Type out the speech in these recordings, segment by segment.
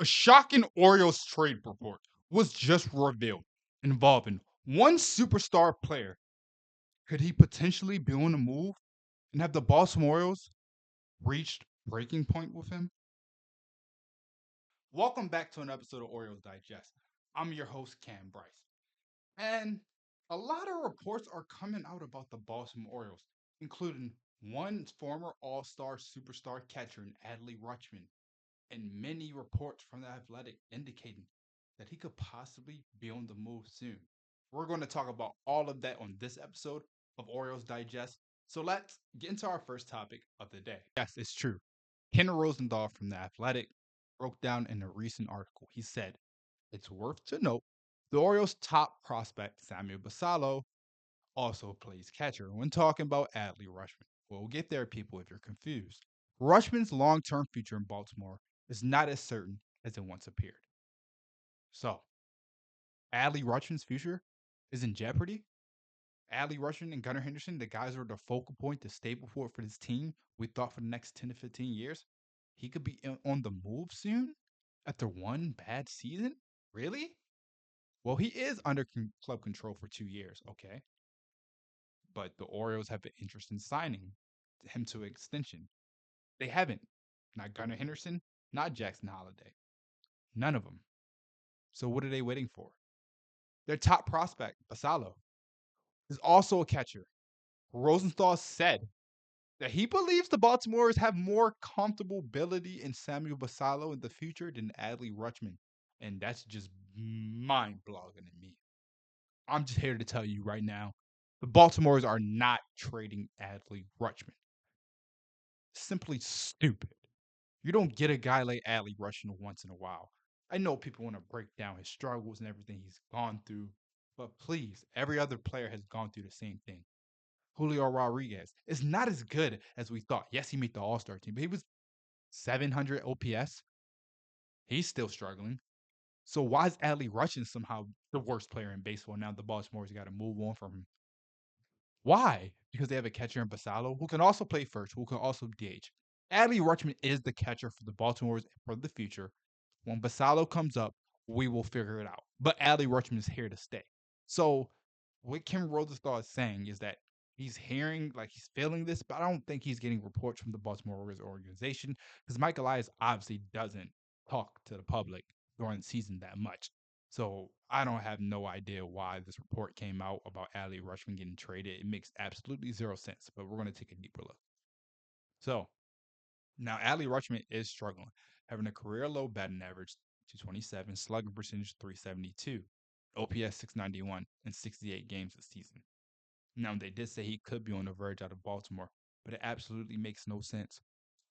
A shocking Orioles trade report was just revealed involving one superstar player. Could he potentially be on the move and have the Baltimore Orioles reached breaking point with him? Welcome back to an episode of Orioles Digest. I'm your host, Kam Brice. And a lot of reports are coming out about the Baltimore Orioles, including one former All Star superstar catcher in Adley Rutschman, and many reports from the Athletic indicating that he could possibly be on the move soon. We're going to talk about all of that on this episode of Orioles Digest. So let's get into our first topic of the day. Yes, it's true. Ken Rosenthal from the Athletic broke down in a recent article. He said, it's worth to note the Orioles' top prospect, Samuel Basallo, also plays catcher when talking about Adley Rutschman. We'll get there, people, if you're confused. Rutschman's long term future in Baltimore is not as certain as it once appeared. So, Adley Rutschman's future is in jeopardy. Adley Rutschman and Gunnar Henderson, the guys who are the focal point, the staple for this team, we thought for the next 10 to 15 years, he could be on the move soon after one bad season? Really? Well, he is under club control for 2 years, okay? But the Orioles have an interest in signing him to an extension. They haven't. Not Gunnar Henderson, not Jackson Holliday. None of them. So what are they waiting for? Their top prospect, Basallo, is also a catcher. Rosenthal said that he believes the Baltimore's have more comfortability in Samuel Basallo in the future than Adley Rutschman. And that's just mind-blogging to me. I'm just here to tell you right now, the Baltimores are not trading Adley Rutschman. Simply stupid. You don't get a guy like Adley Rutschman once in a while. I know people want to break down his struggles and everything he's gone through, but please, every other player has gone through the same thing. Julio Rodriguez is not as good as we thought. Yes, he made the All Star team, but he was 700 OPS. He's still struggling. So why is Adley Rutschman somehow the worst player in baseball? Now the Baltimore's got to move on from him. Why? Because they have a catcher in Basallo who can also play first, who can also DH. Adley Rutschman is the catcher for the Baltimore's for the future. When Basallo comes up, we will figure it out. But Adley Rutschman is here to stay. So what Kim Rosenthal is saying is that he's hearing, like he's feeling this, but I don't think he's getting reports from the Baltimore Orioles organization because Mike Elias obviously doesn't talk to the public during the season that much. So I don't have no idea why this report came out about Adley Rutschman getting traded. It makes absolutely zero sense, but we're going to take a deeper look. So now Adley Rutschman is struggling, having a career low batting average 227, slugging percentage 372, OPS 691 in 68 games this season. Now they did say he could be on the verge out of Baltimore, but it absolutely makes no sense.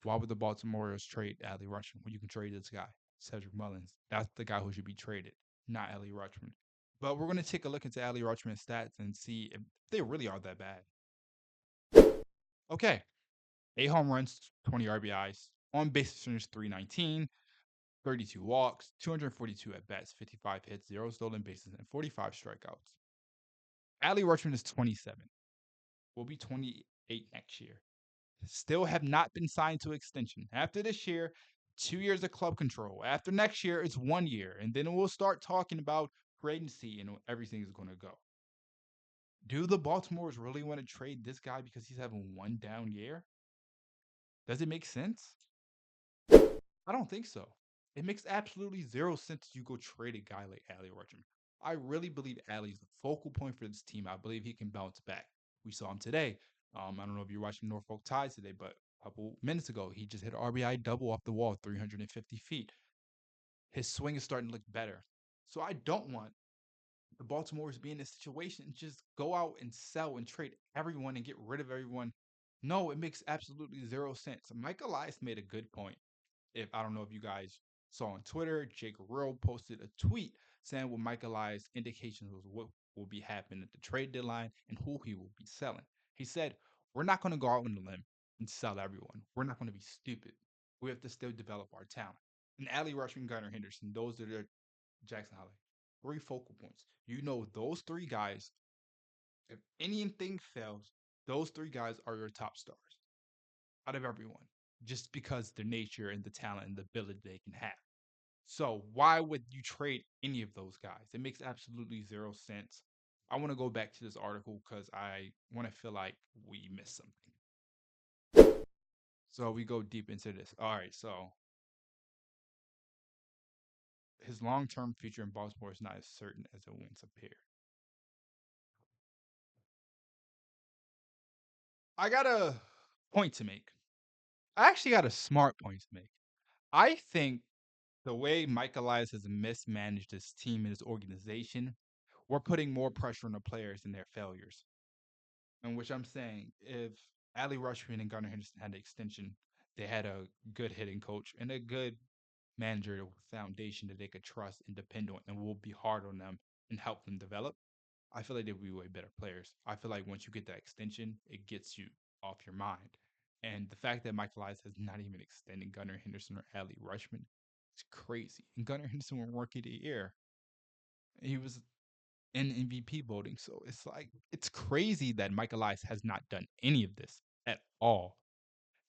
Why would the Baltimore Orioles trade Adley Rutschman when you can trade this guy, Cedric Mullins? That's the guy who should be traded, not Adley Rutschman. But we're going to take a look into Adley Rutschman's stats and see if they really are that bad. Okay, 8 home runs, 20 RBIs, on base percentage 319, 32 walks, 242 at bats, 55 hits, 0 stolen bases, and 45 strikeouts. Adley Rutschman is 27. Will be 28 next year. Still have not been signed to extension. After this year, 2 years of club control. After next year, it's 1 year. And then we'll start talking about free agency and everything is going to go. Do the Baltimores really want to trade this guy because he's having one down year? Does it make sense? I don't think so. It makes absolutely zero sense you go trade a guy like Adley Rutschman. I really believe Adley's the focal point for this team. I believe he can bounce back. We saw him today. I don't know if you're watching Norfolk Tides today, but a couple minutes ago, he just hit an RBI double off the wall, 350 feet. His swing is starting to look better. So I don't want the Baltimore's be in this situation and just go out and sell and trade everyone and get rid of everyone. No, it makes absolutely zero sense. Mike Elias made a good point. If I don't know if you guys saw on Twitter, Jake Rowe posted a tweet saying what Mike Elias' indications was what will be happening at the trade deadline and who he will be selling. He said, we're not going to go out on a limb and sell everyone. We're not going to be stupid. We have to still develop our talent. And Adley Rutschman, Gunnar Henderson, those are their Jackson Holliday. 3 focal points. You know those 3 guys, if anything fails, those 3 guys are your top stars out of everyone, just because their nature and the talent and the ability they can have. So why would you trade any of those guys? It makes absolutely zero sense. I want to go back to this article because I want to feel like we missed something. So we go deep into this. All right, so his long-term future in Baltimore is not as certain as it once appeared. I got a point to make. I actually got a smart point to make. I think the way Mike Elias has mismanaged his team and his organization, we're putting more pressure on the players than their failures. In which I'm saying, if Adley Rutschman and Gunnar Henderson had an extension, they had a good hitting coach and a good manager foundation that they could trust and depend on, and will be hard on them and help them develop. I feel like they would be way better players. I feel like once you get that extension, it gets you off your mind. And the fact that Michael Elias has not even extended Gunnar Henderson or Adley Rutschman is crazy. And Gunnar Henderson won Rookie of the Year. He was in MVP voting. So it's like, it's crazy that Michael Elias has not done any of this at all.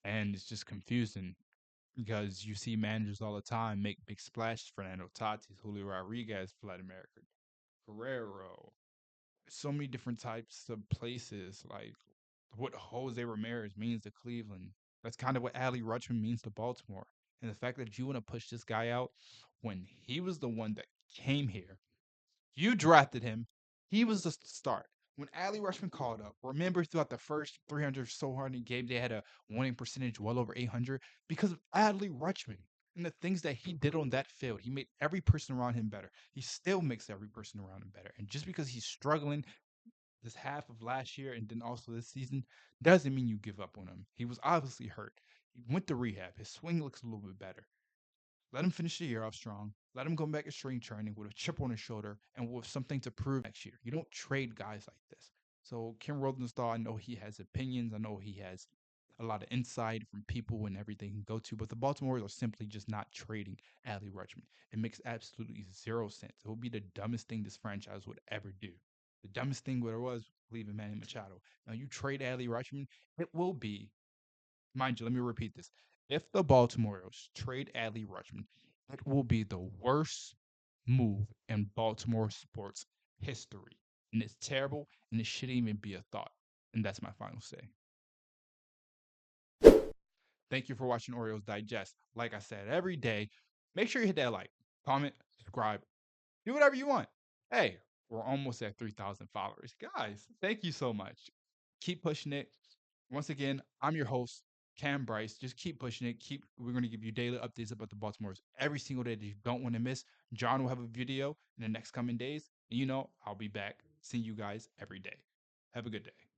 And it's just confusing because you see managers all the time make big splashes. Fernando Tatis, Julio Rodriguez, Vladimir Guerrero, so many different types of places, like what Jose Ramirez means to Cleveland. That's kind of what Adley Rutschman means to Baltimore. And the fact that you want to push this guy out when he was the one that came here, you drafted him, he was the start. When Adley Rutschman called up, remember throughout the first 300 so hard in game, they had a winning percentage well over 800 because of Adley Rutschman and the things that he did on that field. He made every person around him better. He still makes every person around him better. And just because he's struggling this half of last year and then also this season doesn't mean you give up on him. He was obviously hurt. He went to rehab. His swing looks a little bit better. Let him finish the year off strong. Let him go back to strength training with a chip on his shoulder and with something to prove next year. You don't trade guys like this. So Kim Rosenthal, I know he has opinions. I know he has a lot of insight from people and everything he can go to, but the Baltimore Orioles are simply just not trading Adley Rutschman. It makes absolutely zero sense. It would be the dumbest thing this franchise would ever do. The dumbest thing what it was leaving Manny Machado. Now you trade Adley Rutschman, it will be, mind you, let me repeat this. If the Baltimore Orioles trade Adley Rutschman, it will be the worst move in Baltimore sports history. And it's terrible, and it shouldn't even be a thought. And that's my final say. Thank you for watching Orioles Digest. Like I said, every day, make sure you hit that like, comment, subscribe, do whatever you want. Hey, we're almost at 3,000 followers. Guys, thank you so much. Keep pushing it. Once again, I'm your host, Kam Brice. Just keep pushing it. We're going to give you daily updates about the Baltimore's every single day that you don't want to miss. John will have a video in the next coming days. And I'll be back seeing you guys every day. Have a good day.